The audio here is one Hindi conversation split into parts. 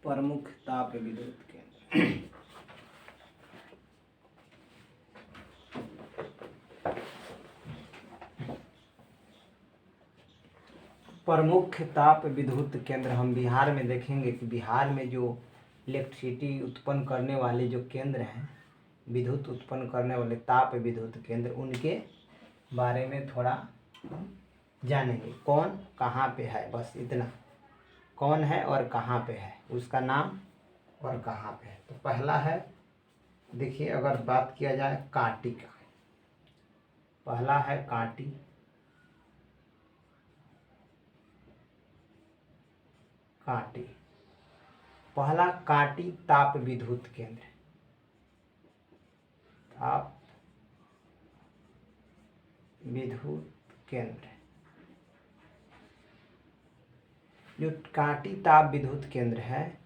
प्रमुख ताप विद्युत केंद्र। प्रमुख ताप विद्युत केंद्र हम बिहार में देखेंगे कि बिहार में जो इलेक्ट्रिसिटी उत्पन्न करने वाले जो केंद्र हैं, विद्युत उत्पन्न करने वाले ताप विद्युत केंद्र, उनके बारे में थोड़ा जानेंगे। कौन कहाँ पे है, बस इतना, कौन है और कहाँ पे है, उसका नाम और कहाँ पे है। तो पहला है, देखिए अगर बात किया जाए कांटी का, पहला है कांटी। कांटी पहला कांटी ताप विद्युत केंद्र, ताप विद्युत केंद्र। जो कांटी ताप विद्युत केंद्र है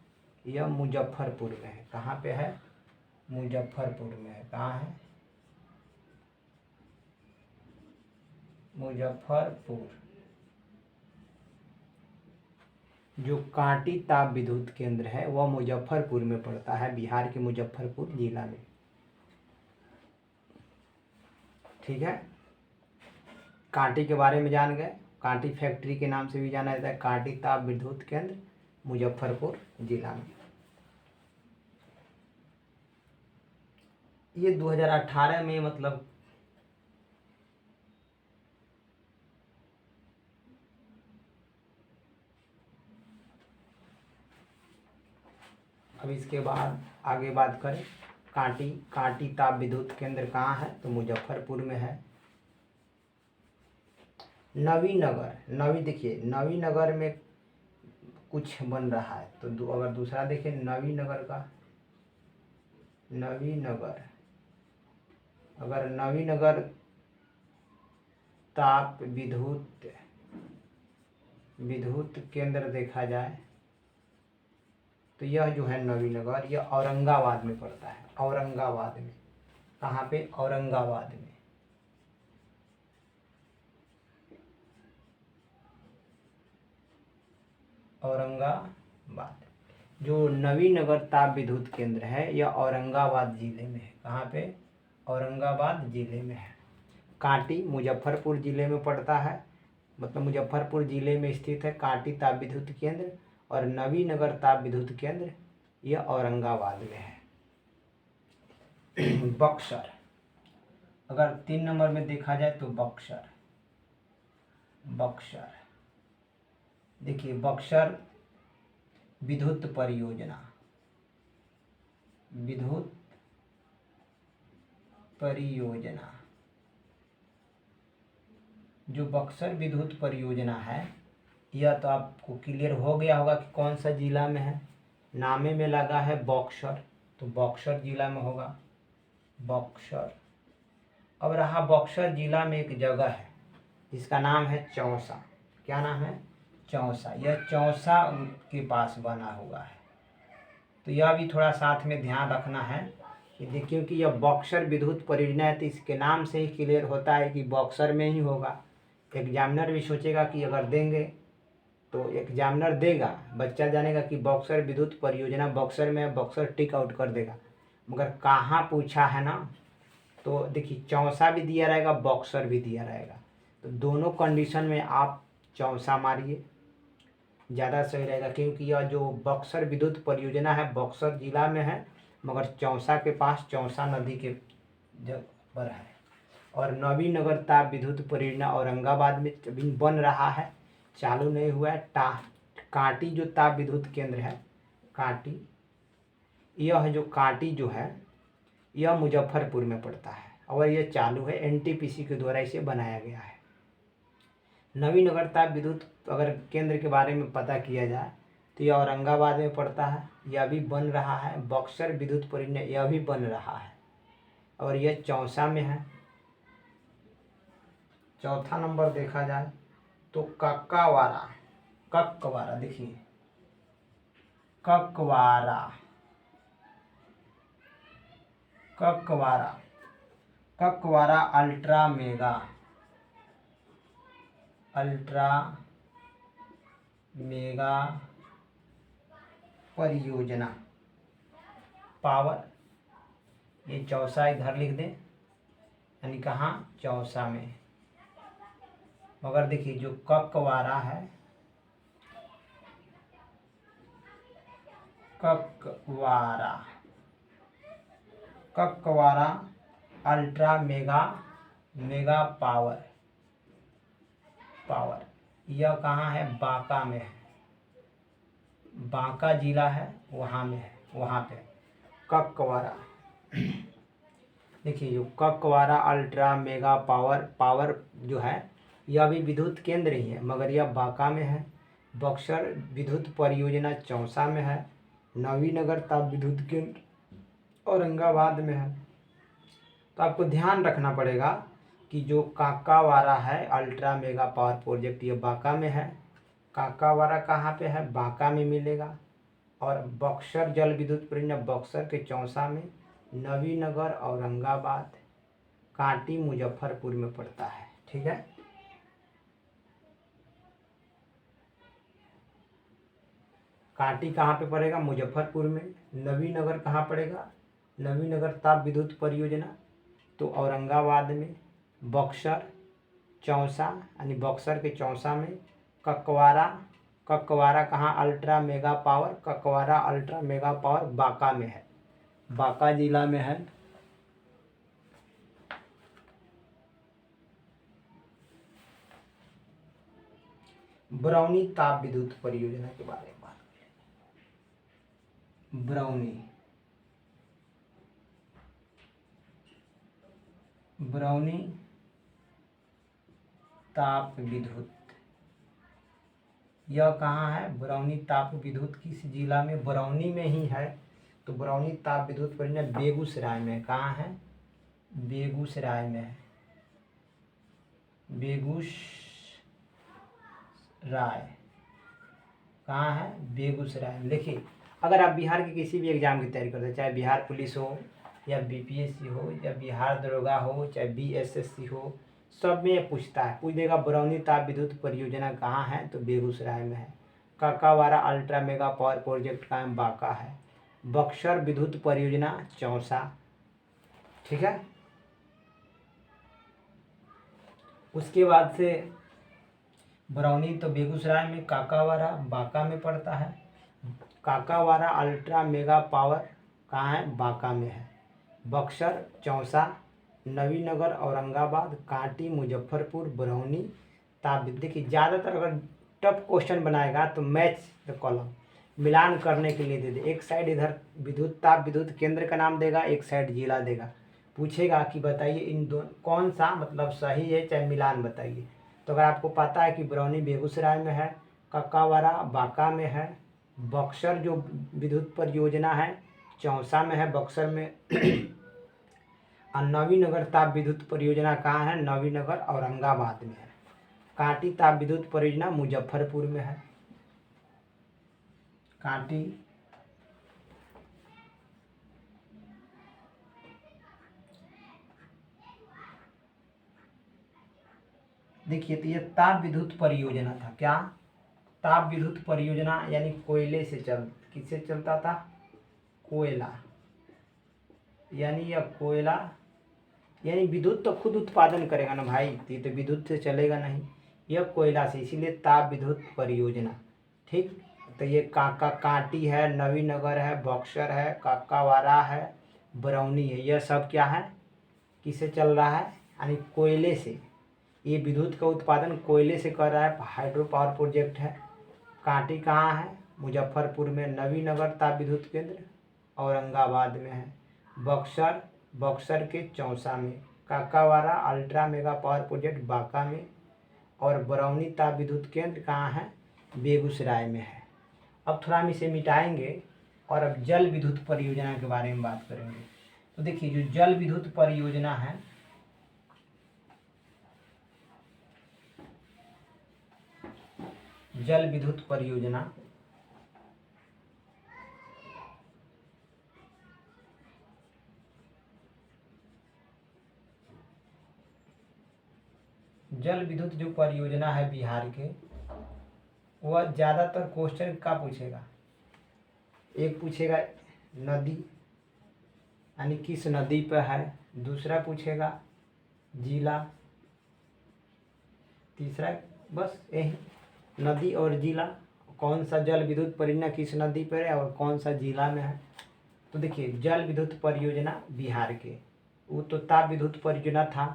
यह मुजफ्फरपुर में है। कहाँ पे है? मुजफ्फरपुर में है। कहाँ है? मुजफ्फरपुर। जो कांटी ताप विद्युत केंद्र है वह मुजफ्फरपुर में पड़ता है, बिहार के मुजफ्फरपुर जिला में। ठीक है, कांटी के बारे में जान गए। कांटी फैक्ट्री के नाम से भी जाना जाता है। कांटी ताप विद्युत केंद्र मुजफ्फरपुर जिला में। ये 2018 में, मतलब अब इसके बाद आगे बात करें, कांटी ताप विद्युत केंद्र कहाँ है? तो मुजफ्फरपुर में है। नवीनगर, देखिए नवीनगर में कुछ बन रहा है। तो अगर दूसरा देखें नवीनगर का, अगर नवीनगर ताप विद्युत केंद्र देखा जाए तो यह जो है नवीनगर, यह औरंगाबाद में पड़ता है। औरंगाबाद में। कहाँ पे? औरंगाबाद में। औरंगाबाद। जो नवीनगर ताप विद्युत केंद्र है यह औरंगाबाद जिले में है। कहाँ पे? औरंगाबाद जिले में है। कांटी मुजफ्फरपुर जिले में पड़ता है, मतलब मुजफ्फरपुर जिले में स्थित है कांटी ताप विद्युत केंद्र। और नवीनगर ताप विद्युत केंद्र यह औरंगाबाद में है। बक्सर, अगर 3 नंबर में देखा जाए तो बक्सर। देखिए बक्सर विद्युत परियोजना, जो बक्सर विद्युत परियोजना है, यह तो आपको क्लियर हो गया होगा कि कौन सा जिला में है। नामे में लगा है बक्सर, तो बक्सर जिला में होगा। बक्सर। अब रहा बक्सर जिला में एक जगह है जिसका नाम है चौसा। क्या नाम है? चौसा। यह चौसा के पास बना हुआ है। तो यह भी थोड़ा साथ में ध्यान रखना है कि देखिए कि यह बक्सर विद्युत परियोजना है, तो इसके नाम से ही क्लियर होता है कि बक्सर में ही होगा। एग्जामिनर भी सोचेगा कि अगर देंगे तो एग्जामिनर देगा, बच्चा जानेगा कि बक्सर विद्युत परियोजना बक्सर में है, बक्सर टिक आउट कर देगा। मगर कहाँ पूछा है ना, तो देखिए चौसा भी दिया रहेगा, बक्सर भी दिया रहेगा। तो दोनों कंडीशन में आप चौसा मारिए, ज़्यादा सही रहेगा। क्योंकि यह जो बक्सर विद्युत परियोजना है बक्सर जिला में है, मगर चौसा के पास चौसा नदी के जगह पर है। और नवीनगर ताप विद्युत परियोजना औरंगाबाद में अभी बन रहा है, चालू नहीं हुआ है। कांटी जो ताप विद्युत केंद्र है, कांटी, यह जो कांटी जो है यह मुजफ्फरपुर में पड़ता है और यह चालू है। एनटीपीसी के द्वारा इसे बनाया गया है। नवीनगर ताप विद्युत अगर केंद्र के बारे में पता किया जाए तो यह औरंगाबाद में पड़ता है, यह भी बन रहा है। बक्सर विद्युत परियोजना यह भी बन रहा है और यह चौसा में है। चौथा नंबर देखा जाए तो कक्कवारा, देखिए कक्कवारा अल्ट्रा मेगा परियोजना पावर, ये चौसा इधर लिख दें, यानी कहाँ, चौसा में। मगर देखिए जो ककवारा है, Kakwara, Kakwara ultra mega, mega power, power, यह कहाँ है, बांका में है, बांका जिला है वहाँ में है, वहाँ पे ककवारा। देखिए जो Kakwara ultra mega power, power जो है यह भी विद्युत केंद्र ही है, मगर यह बांका में है। बक्सर विद्युत परियोजना चौसा में है। नवीनगर ताप विद्युत केंद्र औरंगाबाद में है। तो आपको ध्यान रखना पड़ेगा कि जो काकावारा है अल्ट्रा मेगा पावर प्रोजेक्ट, ये बांका में है। काकावारा कहाँ पे है, बांका में मिलेगा। और बक्सर जल विद्युत परियोजना बक्सर के चौसा में, नवीनगर औरंगाबाद, कांटी मुजफ्फरपुर में पड़ता है। ठीक है, कांटी कहाँ पे पड़ेगा, मुजफ्फरपुर में। नवीनगर कहाँ पड़ेगा, नवीनगर ताप विद्युत परियोजना तो औरंगाबाद में। बक्सर चौसा यानी बक्सर के चौसा में। ककवारा, ककवारा कहाँ, ultra mega power, Kakwara ultra mega power Banka में है, बांका जिला में है। बरौनी ताप विद्युत परियोजना के बारे में बात करें। बरौनी, बरौनी ताप विद्युत, यह कहाँ है, बरौनी ताप विद्युत किस जिला में, बरौनी में ही है। तो बरौनी ताप विद्युत परियोजना बेगूसराय में, कहाँ है, बेगूसराय में है, बेगूसराय, कहाँ है, बेगूसराय में। देखिए अगर आप बिहार के किसी भी एग्जाम की तैयारी करते हैं, चाहे बिहार पुलिस हो या बीपीएससी हो या बिहार दरोगा हो चाहे बीएसएससी हो, सब में ये पूछता है, पूछ देगा बरौनी ताप विद्युत परियोजना कहाँ है, तो बेगूसराय में है। काकावारा अल्ट्रा मेगा पावर प्रोजेक्ट का बांका है। बक्सर विद्युत परियोजना चौसा। ठीक है, उसके बाद से बरौनी तो बेगूसराय में, काकावारा बांका में पड़ता है। काकावारा अल्ट्रा मेगा पावर कहाँ है, बांका में है। बक्सर चौसा, नवीनगर औरंगाबाद, कांटी मुजफ्फरपुर, बरौनी ताप। देखिए ज़्यादातर अगर टफ क्वेश्चन बनाएगा तो मैच द कॉलम मिलान करने के लिए दे दे, एक साइड इधर विद्युत ताप विद्युत केंद्र का नाम देगा, एक साइड जिला देगा, पूछेगा कि बताइए इन दोनों कौन सा मतलब सही है, चाहे मिलान बताइए। तो अगर आपको पता है कि बरौनी बेगूसराय में है, काकावारा बांका में है, बक्सर जो विद्युत परियोजना है चौसा में है, बक्सर में और नवीनगर ताप विद्युत परियोजना कहाँ है, नवीनगर औरंगाबाद में है। कांटी ताप विद्युत परियोजना मुजफ्फरपुर में है। कांटी देखिए तो ये ताप विद्युत परियोजना था, क्या, ताप विद्युत परियोजना, यानी कोयले से किससे चलता था, कोयला, यानी यह कोयला, यानी विद्युत तो खुद उत्पादन करेगा ना भाई, तो ये तो विद्युत से चलेगा नहीं, यह कोयला से, इसीलिए ताप विद्युत परियोजना। ठीक, तो ये कांटी है, नवीनगर है, बक्सर है, काकावारा है, बरौनी है, यह सब क्या है, किससे चल रहा है, यानी कोयले से। ये विद्युत का उत्पादन कोयले से कर रहा है, हाइड्रो पावर प्रोजेक्ट है। कांटी कहाँ है, मुजफ्फरपुर में। नवीनगर ताप विद्युत केंद्र औरंगाबाद में है। बक्सर, बक्सर के चौसा में। Kakwara ultra mega power project Banka में। और बरौनी ताप विद्युत केंद्र कहाँ है, बेगूसराय में है। अब थोड़ा हम इसे मिटाएंगे और अब जल विद्युत परियोजना के बारे में बात करेंगे। तो देखिए जो जल विद्युत परियोजना है, जल विद्युत परियोजना जल विद्युत जो परियोजना है बिहार के, वह ज़्यादातर क्वेश्चन का पूछेगा, एक पूछेगा नदी यानी किस नदी पर है, दूसरा पूछेगा जिला, तीसरा बस यही नदी और जिला, कौन सा जल विद्युत परियोजना किस नदी पर है और कौन सा जिला में है। तो देखिए जल विद्युत परियोजना बिहार के, वो तो ताप विद्युत परियोजना था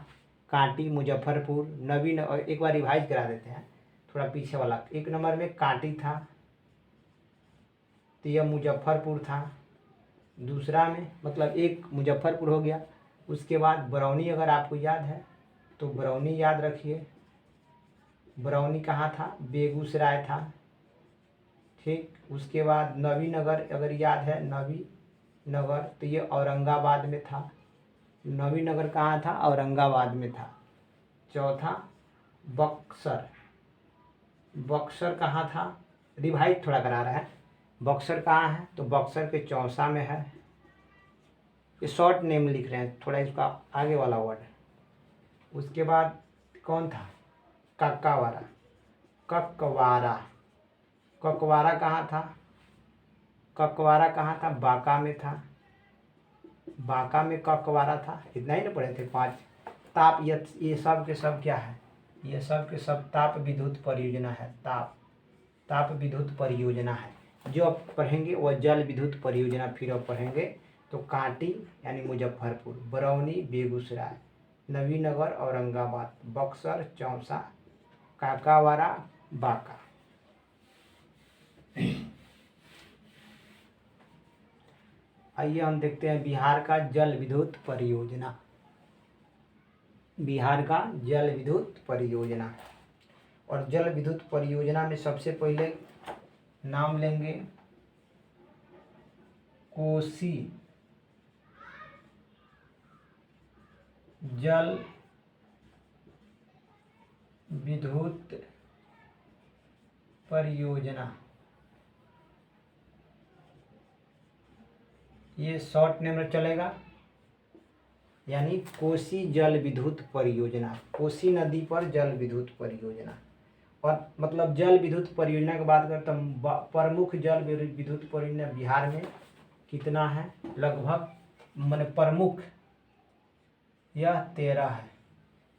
कांटी मुजफ्फरपुर, नवीन, और एक बार रिवाइज करा देते हैं थोड़ा पीछे वाला। एक नंबर में कांटी था, तो यह मुजफ्फरपुर था। दूसरा में मतलब एक मुजफ्फरपुर हो गया। उसके बाद बरौनी, अगर आपको याद है तो बरौनी याद रखिए, बरौनी कहाँ था, बेगूसराय था। ठीक, उसके बाद नवीनगर अगर याद है, नवीनगर तो ये औरंगाबाद में था। नवीनगर कहाँ था, औरंगाबाद में था। चौथा बक्सर, बक्सर कहाँ था, रिवाइज थोड़ा करा रहा है। बक्सर कहाँ है, तो बक्सर के चौसा में है। ये शॉर्ट नेम लिख रहे हैं, थोड़ा इसका आगे वाला वर्ड है। उसके बाद कौन था, कक्कावारा, ककवारा, ककवारा कहाँ था, ककवारा कहाँ था, बांका में था। बांका में ककवारा था। इतना ही ना पढ़े थे 5। ताप, ये सब के सब क्या है, ये सब के सब ताप विद्युत परियोजना है। ताप विद्युत परियोजना है। जो आप पढ़ेंगे वह जल विद्युत परियोजना, फिर आप पढ़ेंगे तो कांटी यानी मुजफ्फरपुर, बरौनी बेगूसराय, नवीनगर औरंगाबाद, बक्सर चौसा, काकावारा बांका। आइए हम देखते हैं बिहार का जल विद्युत परियोजना। बिहार का जल विद्युत परियोजना, और जल विद्युत परियोजना में सबसे पहले नाम लेंगे कोसी जल विद्युत परियोजना। ये शॉर्ट नेम चलेगा, यानी कोसी जल विद्युत परियोजना, कोसी नदी पर जल विद्युत परियोजना। और मतलब जल विद्युत परियोजना की बात करते हम, प्रमुख जल विद्युत परियोजना बिहार में कितना है, लगभग माने प्रमुख यह 13 है।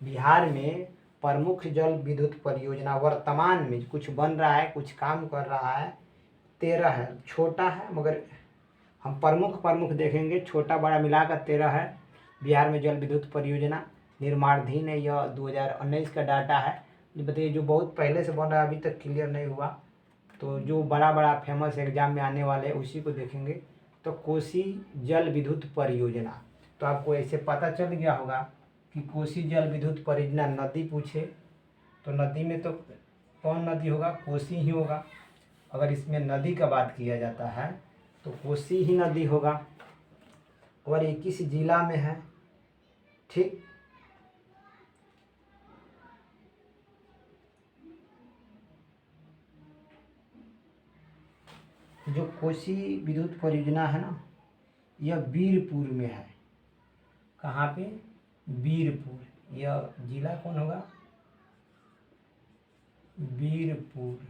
बिहार में प्रमुख जल विद्युत परियोजना वर्तमान में कुछ बन रहा है, कुछ काम कर रहा है, 13 है। छोटा है मगर हम प्रमुख देखेंगे, छोटा बड़ा मिलाकर 13 है। बिहार में जल विद्युत परियोजना निर्माणाधीन है। यह 2019 का डाटा है। बताइए जो बहुत पहले से बन रहा है, अभी तक क्लियर नहीं हुआ, तो जो बड़ा फेमस एग्जाम में आने वाले उसी को देखेंगे। तो कोसी जल विद्युत परियोजना, तो आपको ऐसे पता चल गया होगा कि कोसी जल विद्युत परियोजना, नदी पूछे तो नदी में तो कौन नदी होगा, कोसी ही होगा। अगर इसमें नदी का बात किया जाता है तो कोसी ही नदी होगा। और ये किस जिला में है, ठीक, जो कोसी विद्युत परियोजना है ना, यह बीरपुर में है। कहाँ पे, बीरपुर। यह जिला कौन होगा, बीरपुर।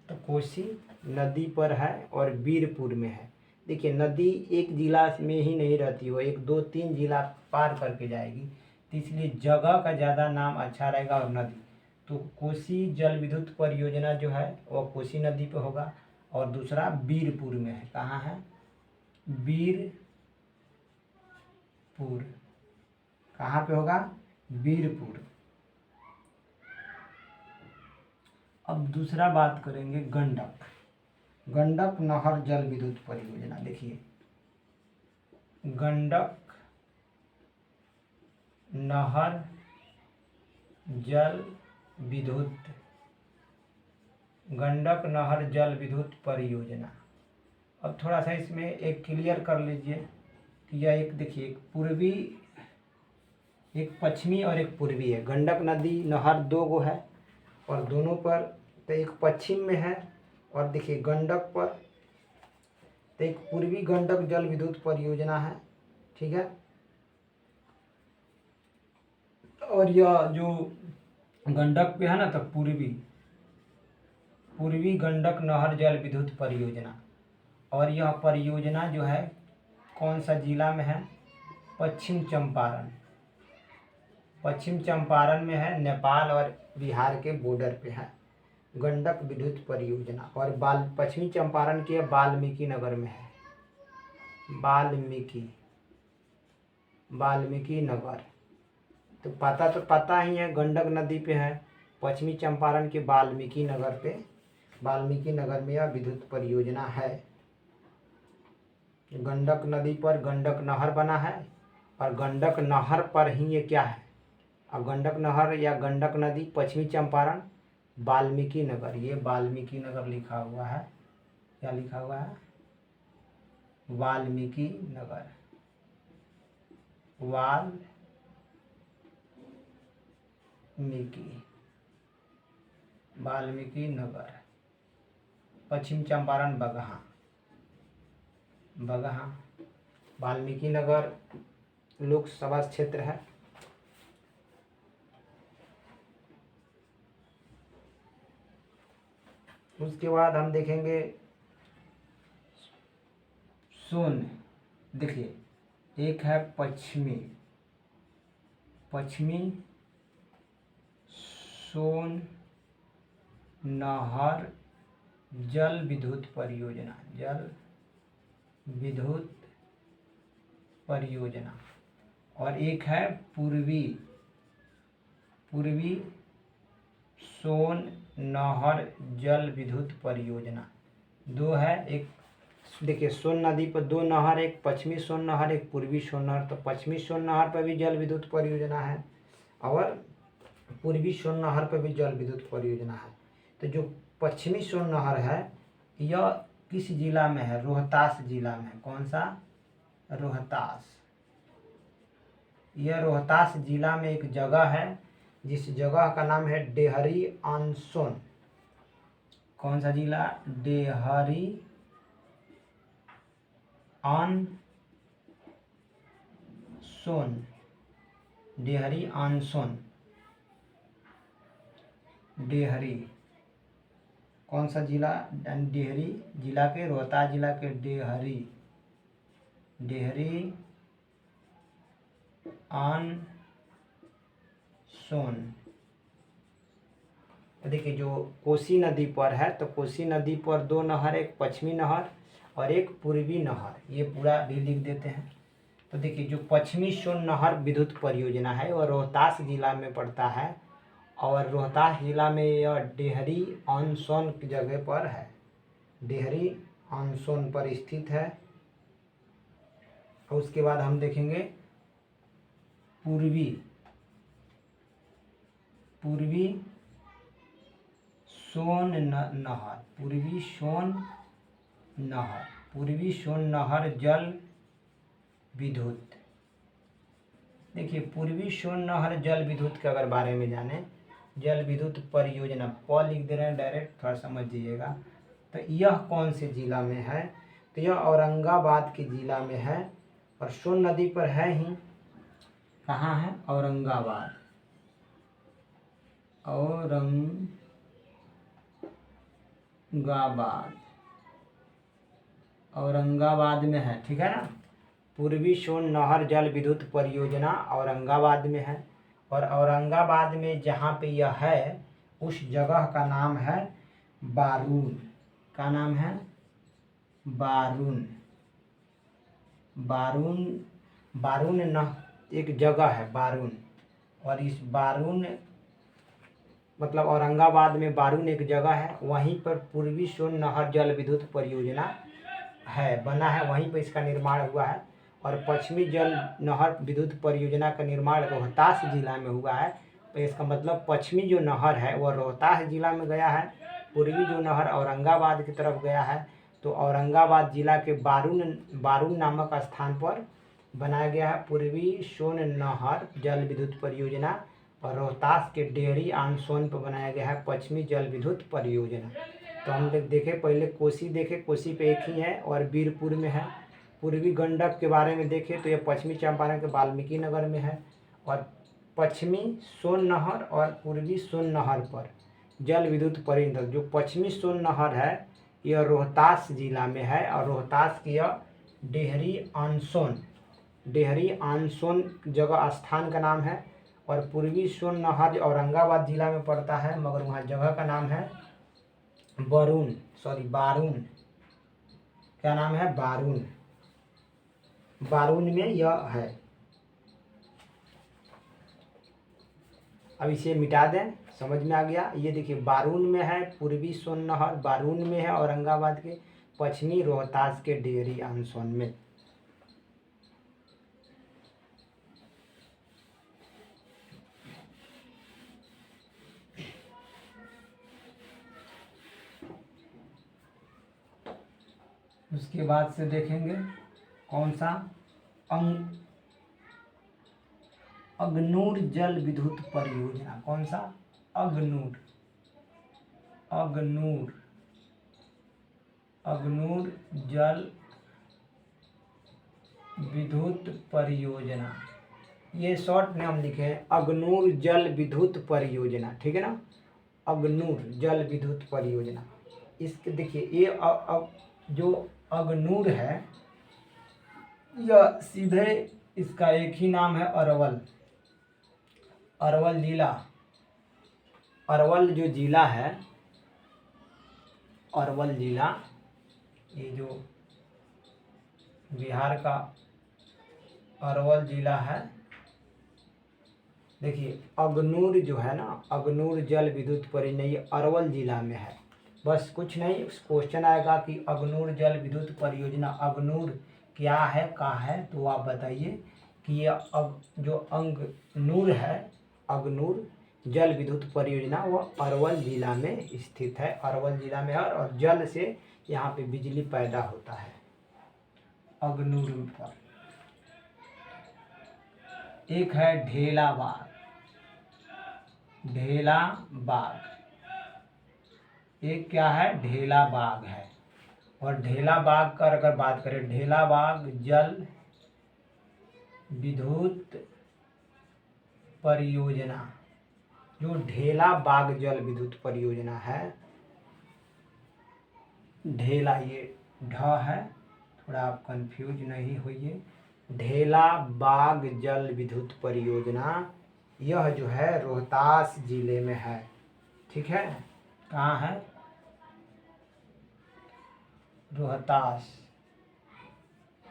तो कोसी नदी पर है और बीरपुर में है। देखिए नदी एक जिला में ही नहीं रहती, वो 1 2 3 जिला पार करके जाएगी, तो इसलिए जगह का ज़्यादा नाम अच्छा रहेगा और नदी। तो कोसी जल विद्युत परियोजना जो है वो कोसी नदी पे होगा। और दूसरा बीरपुर में है। कहाँ है, बीरपुर। कहाँ पे होगा, बीरपुर। अब दूसरा बात करेंगे गंडक, गंडक नहर जल विद्युत परियोजना। देखिए गंडक नहर जल विद्युत, गंडक नहर जल विद्युत परियोजना। अब थोड़ा सा इसमें एक क्लियर कर लीजिए कि यह एक, देखिए एक पूर्वी, एक पश्चिमी और एक पूर्वी है। गंडक नदी नहर 2 गो है और दोनों पर, तो एक पश्चिम में है और देखिए गंडक पर, तो एक पूर्वी गंडक जल विद्युत परियोजना है, ठीक है। और यह जो गंडक पे है ना, तो पूर्वी, पूर्वी गंडक नहर जल विद्युत परियोजना। और यह परियोजना जो है कौन सा जिला में है? पश्चिम चंपारण। पश्चिम चंपारण में है, नेपाल और बिहार के बॉर्डर पे है गंडक विद्युत परियोजना। और पश्चिमी चंपारण के वाल्मीकि नगर में है, वाल्मीकि नगर। तो पता ही है, गंडक नदी पे है, पश्चिमी चंपारण के वाल्मीकि नगर पे, वाल्मीकि नगर में यह विद्युत परियोजना है। गंडक नदी पर गंडक नहर बना है और गंडक नहर पर ही ये क्या है, अब गंडक नहर या गंडक नदी, पश्चिमी चंपारण, वाल्मीकि नगर, ये वाल्मीकि नगर लिखा हुआ है। क्या लिखा हुआ है? वाल्मीकि नगर, वाल्मीकि नगर, पश्चिम चंपारण बगहा, वाल्मीकि नगर लोकसभा क्षेत्र है। उसके बाद हम देखेंगे सोन। देखिए, एक है पश्चिमी सोन नहर जल विद्युत परियोजना, और एक है पूर्वी सोन नहर जल विद्युत परियोजना। दो है, एक देखिए सोन नदी पर दो नहर, एक पश्चिमी सोन नहर, एक पूर्वी सोन नहर। तो पश्चिमी सोन नहर पर भी जल विद्युत परियोजना है और पूर्वी सोन नहर पर भी जल विद्युत परियोजना है। तो जो पश्चिमी सोन नहर है यह किस जिला में है? रोहतास जिला में है। कौन सा? रोहतास। यह रोहतास जिला में एक जगह है जिस जगह का नाम है डेहरी ऑन सोन। कौन सा जिला? डेहरी ऑन सोन, डेहरी ऑन सोन, डेहरी कौन सा जिला? डेहरी जिला के, रोहतास जिला के डेहरी ऑन सोन। देखिए जो कोसी नदी पर है, तो कोसी नदी पर दो नहर, एक पश्चिमी नहर और एक पूर्वी नहर, ये पूरा भी लिख देते हैं। तो देखिए जो पश्चिमी सोन नहर विद्युत परियोजना है वह रोहतास जिला में पड़ता है और रोहतास जिला में यह डेहरी ऑन सोन की जगह पर है, डेहरी ऑन सोन पर स्थित है। और उसके बाद हम देखेंगे पूर्वी सोन नहर, पूर्वी सोन नहर जल विद्युत। देखिए पूर्वी सोन नहर जल विद्युत के अगर बारे में जाने, जल विद्युत परियोजना प लिख दे रहे हैं डायरेक्ट, थोड़ा समझ जाइएगा। तो यह कौन से जिला में है? तो यह औरंगाबाद के जिला में है और सोन नदी पर है ही। कहाँ है? औरंगाबाद में है, ठीक है ना। पूर्वी सोन नहर जल विद्युत परियोजना औरंगाबाद में है और औरंगाबाद में जहाँ पे यह है उस जगह का नाम है बारून। का नाम है? बारून न एक जगह है बारून, और इस बारून मतलब औरंगाबाद में बारून एक जगह है, वहीं पर पूर्वी सोन नहर जल विद्युत परियोजना है, बना है, वहीं पर इसका निर्माण हुआ है। और पश्चिमी जल नहर विद्युत परियोजना का निर्माण रोहतास जिला में हुआ है। तो इसका मतलब पश्चिमी जो नहर है वह रोहतास जिला में गया है, पूर्वी जो नहर औरंगाबाद की तरफ गया है। तो औरंगाबाद जिला के बारून नामक स्थान पर बनाया गया है पूर्वी सोन नहर जल विद्युत परियोजना, और रोहतास के डेहरी ऑन सोन पर बनाया गया है पश्चिमी जल विद्युत परियोजना। तो हम देखें, पहले कोसी देखें, कोसी पे एक ही है और वीरपुर में है। पूर्वी गंडक के बारे में देखें तो यह पश्चिमी चंपारण के वाल्मीकि नगर में है, और पश्चिमी सोन नहर और पूर्वी सोन नहर पर जल विद्युत परियोजना। जो पश्चिमी सोन नहर है यह रोहतास जिला में है और रोहतास की यह डेहरी आनसोन जगह स्थान का नाम है। और पूर्वी सोन नहर औरंगाबाद जिला में पड़ता है, मगर वहाँ जगह का नाम है बारून। क्या नाम है? बारून में यह है। अब इसे मिटा दें, समझ में आ गया। ये देखिए बारून में है, पूर्वी सोन नहर बारून में है औरंगाबाद के, पश्चिमी रोहतास के डेहरी आनसोन में। उसके बाद से देखेंगे कौन सा, अगनूर जल विद्युत परियोजना। कौन सा? अगनूर जल विद्युत परियोजना। ये शॉर्ट में हम लिखे हैं अगनूर जल विद्युत परियोजना, ठीक है ना। अगनूर जल विद्युत परियोजना। इसके देखिए ये जो अगनूर है यह सीधे इसका एक ही नाम है अरवल जिला। अरवल जो जिला है, अरवल जिला, ये जो बिहार का अरवल जिला है। देखिए अगनूर जो है ना, अगनूर जल विद्युत परियोजना, ये अरवल जिला में है। बस कुछ नहीं, क्वेश्चन आएगा कि अगनूर जल विद्युत परियोजना, अगनूर क्या है, कहाँ है, तो आप बताइए कि ये जो अगनूर है, अगनूर जल विद्युत परियोजना वो अरवल जिला में स्थित है, अरवल जिला में है। और जल से यहाँ पे बिजली पैदा होता है अगनूर पर। एक है ढेला बाग, एक क्या है? ढेला बाग है। और ढेला बाग का अगर बात करें, ढेला बाग जल विद्युत परियोजना, जो ढेला बाग जल विद्युत परियोजना है, ढेला ये ढ है, थोड़ा आप कंफ्यूज नहीं होइए। ढेला बाग जल विद्युत परियोजना यह जो है रोहतास जिले में है, ठीक है। कहाँ है? रोहतास।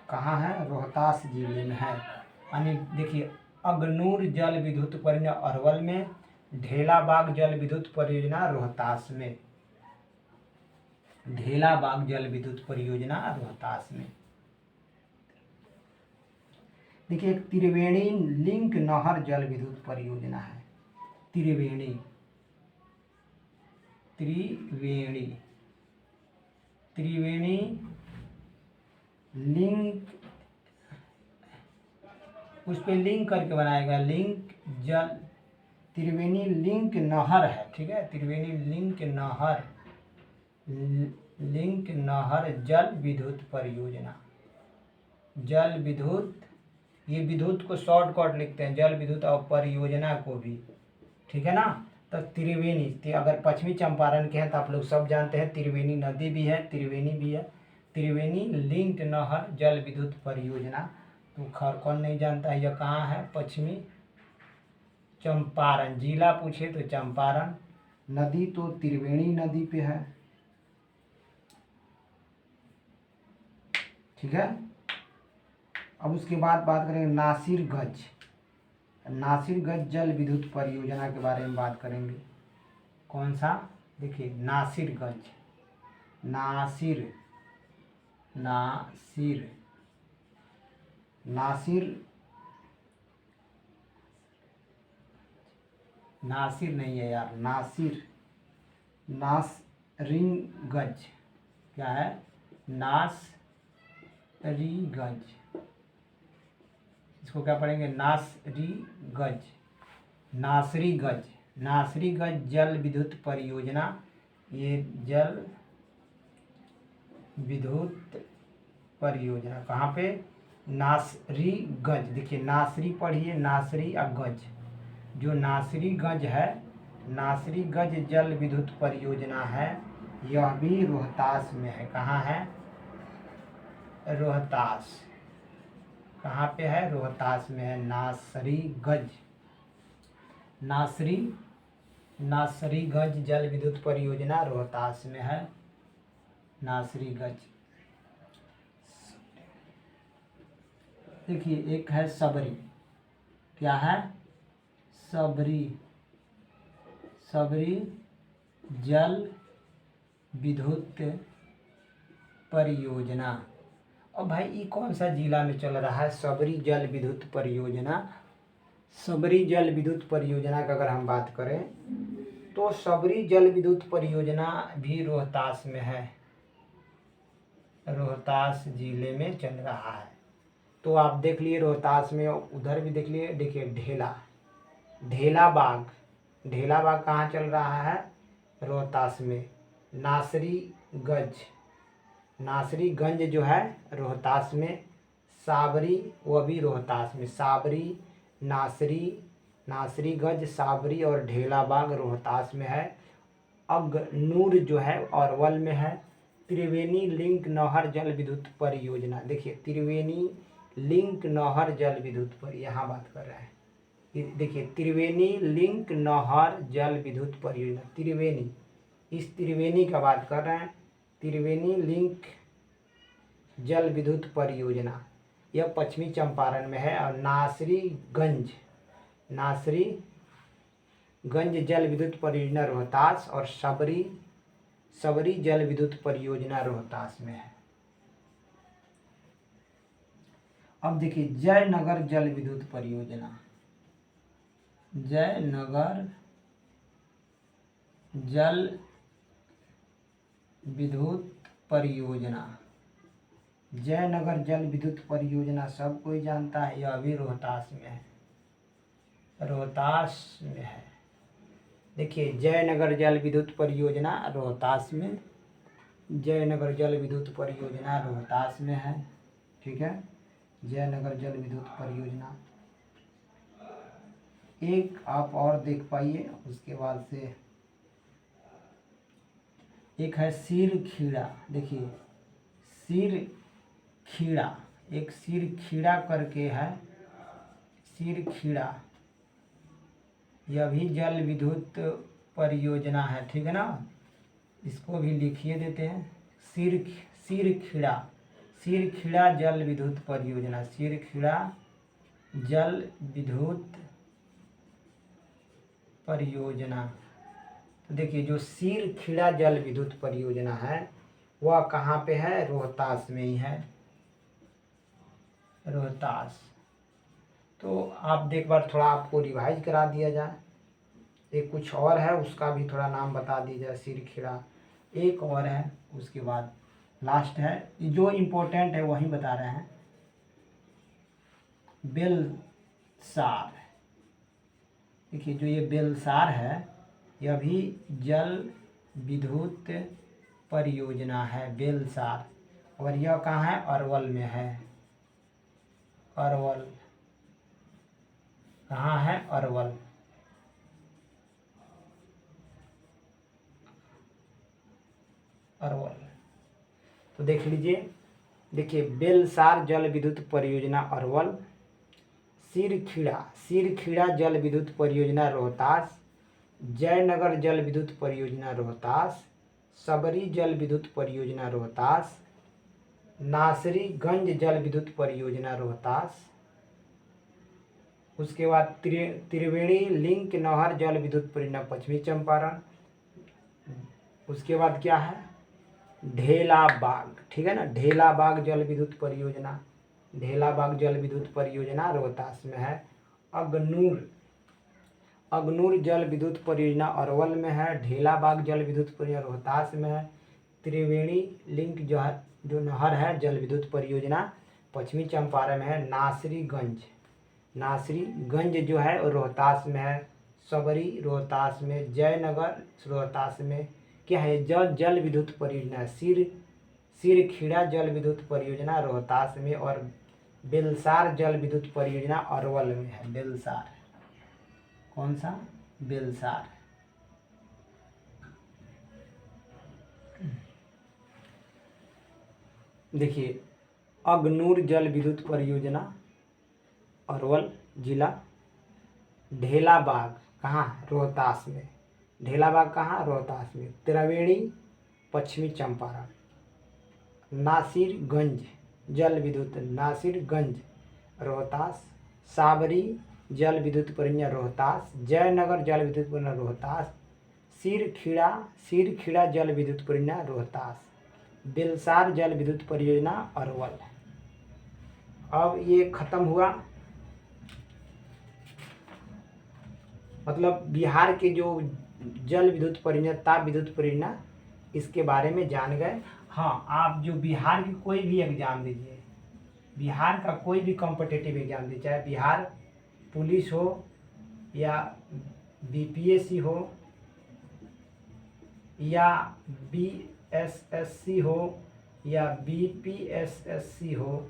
कहाँ है? रोहतास जिले में है। यानी देखिए अगनूर जल विद्युत परियोजना अरवल में, ढेला बाग जल विद्युत परियोजना रोहतास में। ढेला बाग जल विद्युत परियोजना रोहतास में। देखिए एक त्रिवेणी लिंक नहर जल विद्युत परियोजना है। त्रिवेणी लिंक, उस पर लिंक करके बनाएगा, लिंक जल, त्रिवेणी लिंक नहर है, ठीक है। त्रिवेणी लिंक नहर जल विद्युत परियोजना। जल विद्युत, ये विद्युत को शॉर्टकट लिखते हैं, जल विद्युत और परियोजना को भी, ठीक है ना। तो त्रिवेणी, अगर पश्चिमी चंपारण के हैं तो आप लोग सब जानते हैं, त्रिवेणी नदी भी है, त्रिवेणी भी है। त्रिवेणी लिंक नहर जल विद्युत परियोजना, तो खैर कौन नहीं जानता है। यह कहाँ है? पश्चिमी चंपारण। जिला पूछे तो चंपारण, नदी तो त्रिवेणी नदी पे है, ठीक है। अब उसके बाद बात करेंगे नासिरगंज जल विद्युत परियोजना के बारे में बात करेंगे। कौन सा? देखिए नासिरगंज, नासिर नहीं है यार, नासरीगंज। क्या है? नासरीगंज। इसको क्या पढ़ेंगे? नासरीगंज जल विद्युत परियोजना। ये जल विद्युत परियोजना कहाँ पे? नासरीगंज। देखिए नासरी पढ़िए, नासरी और गंज। जो नासरीगंज है नासरीगंज जल विद्युत परियोजना है, यह भी रोहतास में है। कहाँ है? रोहतास। कहाँ पे है? रोहतास में है। नासरीगंज जल विद्युत परियोजना रोहतास में है। नासरीगंज। देखिए एक है सबरी। क्या है? सबरी जल विद्युत परियोजना। और भाई ये कौन सा जिला में चल रहा है? सबरी जल विद्युत परियोजना। सबरी जल विद्युत परियोजना का अगर हम बात करें तो सबरी जल विद्युत परियोजना भी रोहतास में है। रोहतास जिले में चल रहा है। तो आप देख लिए रोहतास में, उधर भी देख लिए। देखिए ढेला बाग कहाँ चल रहा है? रोहतास में। नासरीगंज जो है रोहतास में। साबरी वो भी रोहतास में। साबरी, नासरीगंज, साबरी और ढेला बाग रोहतास में है। अगनूर जो है अरवल में है। त्रिवेणी लिंक नहर जल विद्युत परियोजना। देखिए त्रिवेणी लिंक नहर जल विद्युत पर यहाँ बात कर रहे हैं। देखिए त्रिवेणी लिंक नहर जल विद्युत परियोजना। त्रिवेणी, इस त्रिवेणी का बात कर रहे हैं। त्रिवेणी लिंक जल विद्युत परियोजना यह पश्चिमी चंपारण में है। और नासरीगंज जल विद्युत परियोजना रोहतास और सबरी जल विद्युत परियोजना रोहतास में है। अब देखिए जयनगर जल विद्युत परियोजना। जयनगर जल विद्युत परियोजना। जयनगर जल विद्युत परियोजना सब कोई जानता है, यह भी रोहतास में है। रोहतास में है। देखिए जयनगर जल विद्युत परियोजना रोहतास में। जयनगर जल विद्युत परियोजना रोहतास में है। ठीक है, जयनगर जल विद्युत परियोजना। एक आप और देख पाइए, उसके बाद से एक है सिरखीड़ा। देखिए सिरखीड़ा, एक सिरखीड़ा करके है। सिरखीड़ा यह भी जल विद्युत परियोजना है। ठीक है ना, इसको भी लिखिए देते हैं। सिरखीड़ा जल विद्युत परियोजना। सिरखीड़ा जल विद्युत परियोजना। तो देखिए जो सिरखीड़ा जल विद्युत परियोजना है वह कहाँ पे है? रोहतास में ही है। रोहतास। तो आप देख बार थोड़ा आपको रिवाइज करा दिया जाए। एक कुछ और है, उसका भी थोड़ा नाम बता दीजिए। सिरखीड़ा एक और है, उसके बाद लास्ट है। जो इम्पोर्टेंट है वही बता रहे हैं। बेलसार। देखिए जो ये बेलसार है यह भी जल विद्युत परियोजना है। बेलसार। और यह कहाँ है? अरवल में है। अरवल कहाँ है? अरवल। तो देख लीजिए। देखिए बेलसार जल विद्युत परियोजना अरवल। सिरखीड़ा जल विद्युत परियोजना रोहतास। जयनगर जल विद्युत परियोजना रोहतास। सबरी जल विद्युत परियोजना रोहतास। नासरीगंज जल विद्युत परियोजना रोहतास। उसके बाद त्रिवेणी लिंक नहर जल विद्युत परियोजना पश्चिमी चंपारण। उसके बाद क्या है? ढेला बाग। ठीक है ना, ढेला बाग जल विद्युत परियोजना। ढेला बाग जल विद्युत परियोजना रोहतास में है। अगनूर जल विद्युत परियोजना अरवल में है। ढेला बाग जल विद्युत परियोजना रोहतास में है। त्रिवेणी लिंक जो नहर है जल विद्युत परियोजना पश्चिमी चंपारण में है। नासरीगंज जो है रोहतास में है। सबरी रोहतास में। जयनगर रोहतास में। क्या है? जल विद्युत परियोजना। सिरखीड़ा जल विद्युत परियोजना रोहतास में। और बेलसार जल विद्युत परियोजना अरवल में है। बेलसार, कौन सा? बेलसार। देखिए, अगनूर जल विद्युत परियोजना अरवल जिला, ढेलाबाग कहाँ, रोहतास में, ढेलाबाग कहाँ, रोहतास में, त्रिवेणी पश्चिमी चंपारण, नासिरगंज जल विद्युत, नासिरगंज रोहतास, साबरी जल विद्युत परियोजना रोहतास, जयनगर जल विद्युत परियोजना रोहतास, सिरखीड़ा जल विद्युत परियोजना रोहतास, बेलसार जल विद्युत परियोजना अरवल। अब ये खत्म हुआ, मतलब बिहार के जो जल विद्युत परियोजना, ताप विद्युत परियोजना, इसके बारे में जान गए। हाँ, आप जो बिहार की कोई भी एग्जाम दीजिए, बिहार का कोई भी कॉम्पिटिटिव एग्जाम दीजिए, चाहे बिहार पुलिस हो या बीपीएससी हो या बीएसएससी हो या बीपीएसएससी हो,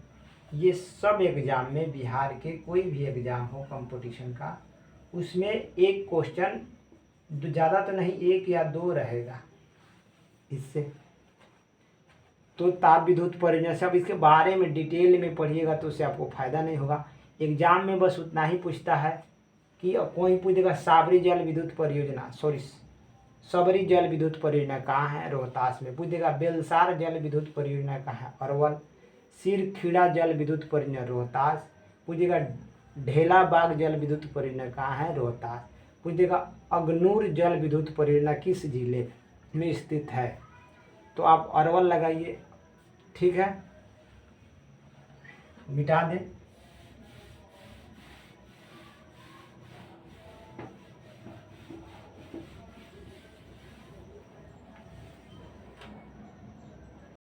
ये सब एग्ज़ाम में बिहार के कोई भी एग्ज़ाम हो कंपटीशन का, उसमें एक क्वेश्चन ज़्यादा तो नहीं, एक या दो रहेगा इससे। तो ताप विद्युत परियोजना सब इसके बारे में डिटेल में पढ़िएगा तो उससे आपको फ़ायदा नहीं होगा। एग्जाम में बस उतना ही पूछता है कि कोई पूछ देगा साबरी जल विद्युत परियोजना, सबरी जल विद्युत परियोजना कहाँ है, रोहतास में। पूछ देगा बेलसार जल विद्युत परियोजना कहाँ है, अरवल। सिरखीड़ा जल विद्युत परियोजना रोहतास। पूछ देगा ढेलाबाग जल विद्युत परियोजना कहाँ है, रोहतास। पूछ देगा अगनूर जल विद्युत परियोजना किस जिले में स्थित है, तो आप अरवल लगाइए। ठीक है, मिटा दें।